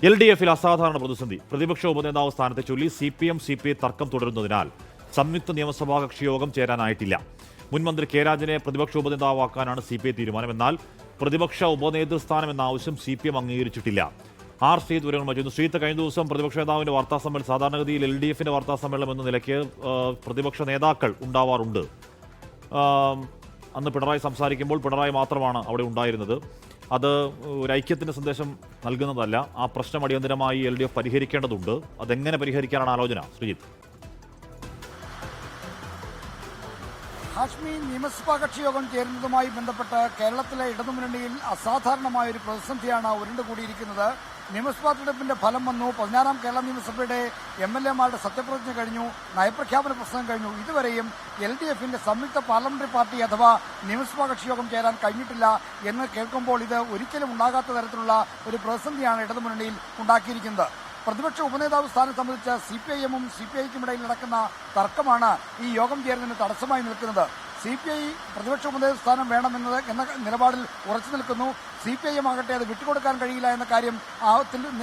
LDF-ൽ അസാധാരണ പ്രതിസന്ധി. പ്രതിപക്ഷ ഉപനേതാവ് സ്ഥാനത്തെ ചൊല്ലി CPI തർക്കം തുടരുന്നതിനാൽ സംയുക്ത നിയമസഭാ കക്ഷിയോഗം ചേരാനായിട്ടില്ല. മുൻമന്ത്രി കെ രാജനെ പ്രതിപക്ഷ ഉപനേതാവാക്കാനാണ് CPI തീരുമാനം. എന്നാൽ പ്രതിപക്ഷ ഉപനേതൃസ്ഥാനം എന്ന ആവശ്യം CPM അംഗീകരിച്ചിട്ടില്ല. ശ്രീത്ത് വിവരങ്ങൾ മറ്റുന്നു. ശ്രീത്ത്, കഴിഞ്ഞ ദിവസം പ്രതിപക്ഷ നേതാവിന്റെ വാർത്താസമ്മേളനം, സാധാരണഗതിയിൽ LDF-ന്റെ വാർത്താസമ്മേളനം എന്ന നിലയ്ക്ക് പ്രതിപക്ഷ നേതാക്കൾ ഉണ്ടാവാറുണ്ട്. അന്ന് പിണറായി സംസാരിക്കുമ്പോൾ പിണറായി മാത്രമാണ് അവിടെ ഉണ്ടായിരുന്നത്. അത് ഒരു ഐക്യത്തിന്റെ സന്ദേശം നൽകുന്നതല്ല. ആ പ്രശ്നം അടിയന്തരമായി LDF പരിഹരിക്കേണ്ടതുണ്ട്. അതെങ്ങനെ പരിഹരിക്കാനാണ് ആലോചന? ശ്രീജിത്ത്. ഹാഷ്മി, നിയമസഭാ കക്ഷിയോഗം ചേരുന്നതുമായി ബന്ധപ്പെട്ട് കേരളത്തിലെ ഇടതുമുന്നണിയിൽ അസാധാരണമായ ഒരു പ്രതിസന്ധിയാണ് ഉരുണ്ടുകൂടിയിരിക്കുന്നത്. നിയമസഭാ തെരഞ്ഞെടുപ്പിന്റെ ഫലം വന്നു. 16-ാം കേരള നിയമസഭയുടെ MLA-മാരുടെ സത്യപ്രതിജ്ഞ കഴിഞ്ഞു, നയപ്രഖ്യാപന പ്രസംഗം കഴിഞ്ഞു. ഇതുവരെയും LDF-ന്റെ സംയുക്ത പാർലമെന്ററി പാർട്ടി അഥവാ നിയമസഭാ കക്ഷിയോഗം ചേരാൻ കഴിഞ്ഞിട്ടില്ല എന്ന് കേൾക്കുമ്പോൾ ഇത് ഒരിക്കലും ഉണ്ടാകാത്ത തരത്തിലുള്ള ഒരു പ്രതിസന്ധിയാണ് ഇടതുമുന്നണിയിൽ ഉണ്ടാക്കിയിരിക്കുന്നത്. പ്രതിപക്ഷ ഉപനേതാവ് സ്ഥാനം സംബന്ധിച്ച് CPI-എമ്മും CPI-ക്കും ഇടയിൽ നടക്കുന്ന തർക്കമാണ് ഈ യോഗം ചേരുന്നതിന് തടസ്സമായി നിൽക്കുന്നത്. CPI പ്രതിപക്ഷ ഉപനേതൃ സ്ഥാനം എന്ന നിലപാടിൽ ഉറച്ചു നിൽക്കുന്നു. CPI-എം ആകട്ടെ അത് വിട്ടുകൊടുക്കാൻ കഴിയില്ല എന്ന കാര്യം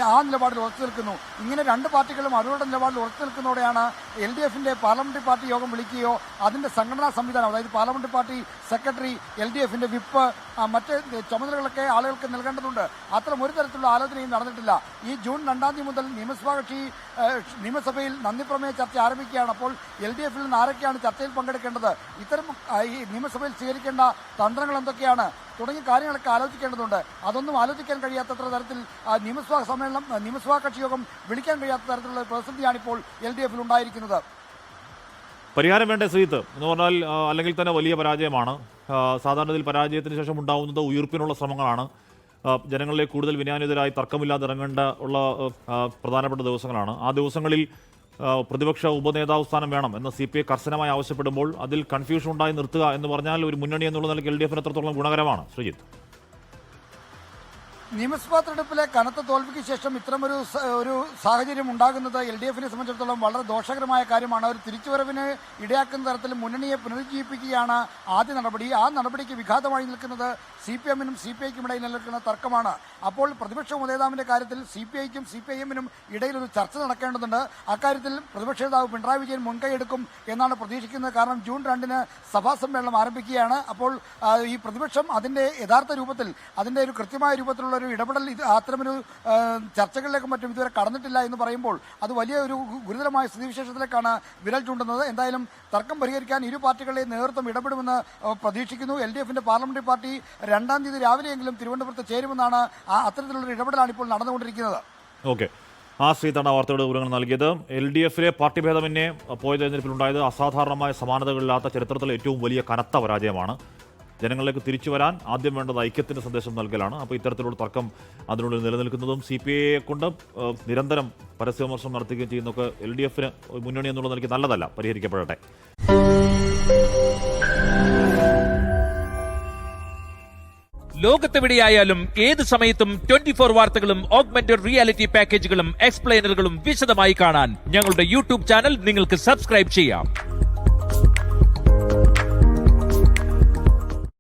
ആ നിലപാടിൽ ഉറച്ചു നിൽക്കുന്നു. ഇങ്ങനെ രണ്ട് പാർട്ടികളും അവരുടെ നിലപാടിൽ ഉറച്ചു നിൽക്കുന്നതോടെയാണ് LDF-ന്റെ പാർലമെന്ററി പാർട്ടി യോഗം വിളിക്കുകയോ അതിന്റെ സംഘടനാ സംവിധാനം, അതായത് പാർലമെന്ററി പാർട്ടി സെക്രട്ടറി, LDF-ന്റെ വിപ്പ്, മറ്റ് ചുമതലകളൊക്കെ ആളുകൾക്ക് നൽകേണ്ടതുണ്ട്. അത്തരം ഒരു തരത്തിലുള്ള ആലോചനയും നടന്നിട്ടില്ല. ഈ ജൂൺ 2-ാം തീയതി മുതൽ നിയമസഭയിൽ നന്ദിപ്രമേയ ചർച്ച ആരംഭിക്കുകയാണ്. അപ്പോൾ LDF-ൽ നിന്ന് ആരൊക്കെയാണ് ചർച്ചയിൽ പങ്കെടുക്കേണ്ടത്, ഇത്തരം ഈ നിയമസഭയിൽ സ്വീകരിക്കേണ്ട തന്ത്രങ്ങൾ എന്തൊക്കെയാണ് തുടങ്ങിയ കാര്യങ്ങളൊക്കെ ആലോചിക്കേണ്ടതുണ്ട്. അതൊന്നും ആലോചിക്കാൻ കഴിയാത്തത്ര തരത്തിൽ നിയമസഭാ കക്ഷിയോഗം വിളിക്കാൻ കഴിയാത്ത തരത്തിലുള്ള പ്രതിസന്ധിയാണ് ഇപ്പോൾ LDF-ൽ ഉണ്ടായിരിക്കുന്നത്. പരിഹാരം വേണ്ടേ ശ്രീത്ത്? എന്ന് പറഞ്ഞാൽ അല്ലെങ്കിൽ തന്നെ വലിയ പരാജയമാണ്. സാധാരണയിൽ പരാജയത്തിന് ശേഷം ഉണ്ടാവുന്നത് ഉയർപ്പിനുള്ള ശ്രമങ്ങളാണ്. ജനങ്ങളിലേക്ക് കൂടുതൽ വിനയാന്വിതരായി തർക്കമില്ലാതെ ഇറങ്ങേണ്ട ഉള്ള പ്രധാനപ്പെട്ട ദിവസങ്ങളാണ്. ആ ദിവസങ്ങളിൽ പ്രതിപക്ഷ ഉപനേതാവ് സ്ഥാനം വേണം എന്ന് CPI കർശനമായി ആവശ്യപ്പെടുമ്പോൾ അതിൽ കൺഫ്യൂഷൻ ഉണ്ടായി നിർത്തുക എന്ന് പറഞ്ഞാൽ ഒരു മുന്നണി എന്നുള്ള നിലയ്ക്ക് LDF-ന് എത്രത്തോളം ഗുണകരമാണ്? ശ്രീജിത്ത്. നിയമസഭാ തെരഞ്ഞെടുപ്പിലെ കനത്ത തോൽവിക്ക് ശേഷം ഇത്തരമൊരു സാഹചര്യം ഉണ്ടാകുന്നത് LDF-നെ സംബന്ധിച്ചിടത്തോളം വളരെ ദോഷകരമായ കാര്യമാണ്. ഒരു തിരിച്ചുവരവിന് ഇടയാക്കുന്ന തരത്തിൽ മുന്നണിയെ പുനരുജ്ജീവിപ്പിക്കുകയാണ് ആദ്യ നടപടി. ആ നടപടിക്ക് വിഘാതമായി നിൽക്കുന്നത് CPM-നും CPI-ക്കും ഇടയിൽ നിൽക്കുന്ന തർക്കമാണ്. അപ്പോൾ പ്രതിപക്ഷ ഉപനേതാവിന്റെ കാര്യത്തിൽ CPI-ക്കും CPI-എമ്മിനും ഇടയിൽ ഒരു ചർച്ച നടക്കേണ്ടതുണ്ട്. അക്കാര്യത്തിൽ പ്രതിപക്ഷ നേതാവ് പിണറായി വിജയൻ മുൻകൈയെടുക്കും എന്നാണ് പ്രതീക്ഷിക്കുന്നത്. കാരണം ജൂൺ 2-ന് സഭാ സമ്മേളനം ആരംഭിക്കുകയാണ്. അപ്പോൾ ഈ പ്രതിപക്ഷം അതിന്റെ യഥാർത്ഥ രൂപത്തിൽ, അതിന്റെ ഒരു കൃത്യമായ രൂപത്തിലുള്ള ഒരു ഇടപെടൽ അത്തരമൊരു ചർച്ചകളിലേക്കും മറ്റും ഇതുവരെ കടന്നിട്ടില്ല എന്ന് പറയുമ്പോൾ അത് വലിയ ഒരു ഗുരുതരമായ സ്ഥിതിവിശേഷത്തിലേക്കാണ് വിരൽ ചൂണ്ടുന്നത്. എന്തായാലും തർക്കം പരിഹരിക്കാൻ ഇരു പാർട്ടികളുടെയും നേതൃത്വം ഇടപെടുമെന്ന് പ്രതീക്ഷിക്കുന്നു. LDF-ന്റെ പാർലമെന്ററി പാർട്ടി 2-ാം തീയതി രാവിലെയെങ്കിലും തിരുവനന്തപുരത്ത് ചേരുമെന്നാണ് അത്തരത്തിലുള്ള ഇടപെടലാണ് ഇപ്പോൾ നടന്നുകൊണ്ടിരിക്കുന്നത്. ഓക്കെ, ശ്രീത്താണ് വാർത്തയുടെ വിവരങ്ങൾ നൽകിയത്. LDF-ലെ പാർട്ടി ഭേദമന്യേ പോയ തെരഞ്ഞെടുപ്പിലുണ്ടായത് അസാധാരണമായ സമാനതകളില്ലാത്ത ചരിത്രത്തിലെ ഏറ്റവും വലിയ കനത്ത പരാജയമാണ്. ജനങ്ങളിലേക്ക് തിരിച്ചു വരാൻ ആദ്യം വേണ്ടത് ഐക്യത്തിന്റെ സന്ദേശം നൽകലാണ്. അപ്പോൾ ഇത്തരത്തിലുള്ള തർക്കം അതിനുള്ളിൽ നിലനിൽക്കുന്നതും CPI-യെ കൊണ്ട് നിരന്തരം പരസ്യവിമർശനം നടത്തുകയും ചെയ്യുന്നതൊക്കെ LDF-ന് മുന്നണി എന്നുള്ള നിലയ്ക്ക് നല്ലതല്ല. പരിഹരിക്കപ്പെടട്ടെ. ലോകത്തെവിടെയായാലും ഏത് സമയത്തും 24 വാർത്തകളും ഓഗ്മെന്റഡ് റിയാലിറ്റി പാക്കേജുകളും എക്സ്പ്ലെയിനറുകളും വിശദമായി കാണാൻ ഞങ്ങളുടെ YouTube ചാനൽ നിങ്ങൾക്ക് സബ്സ്ക്രൈബ് ചെയ്യാം.